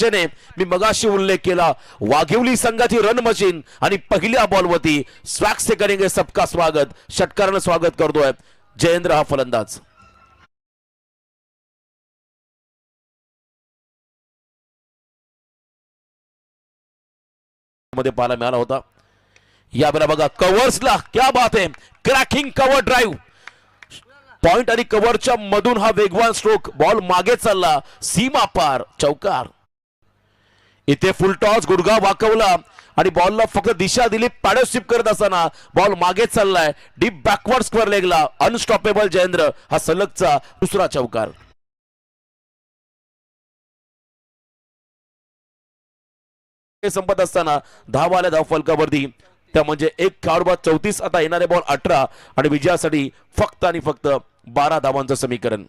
चर्चेने मी मगाशी उल्लेख केला, वाघिवली संघाची रन मशीन आणि पहिल्या बॉलवरती स्वॅग से करेंगे सबका स्वागत, षटकारानं स्वागत करतोय जयेंद्र हा फलंदाज। मध्ये पाहायला मिळाला होता। यावेळेला बघा कव्हर्सला क्या बात आहे, क्रॅकिंग कव्हर ड्राईव्ह, पॉइंट आणि कव्हरच्या मधून हा वेगवान स्ट्रोक, बॉल मागे चालला, सीमा पार, चौकार। इथे फुल टॉस, गुडघा वाकवला आणि बॉलला फक्त दिशा दिली, पॅडल स्वीप करत असताना बॉल मागे चाललाय, डीप बॅकवर्ड स्क्वेअर लेगला, अनस्टॉपेबल जयेंद्र हा सलगचा दुसरा चौकार। संपत असताना धावाल्या धाव फलकावरती, त्या म्हणजे एक खेळाडू बाद 34, आता येणारे बॉल 18 आणि विजयासाठी फक्त आणि फक्त 12 धावांचं समीकरण।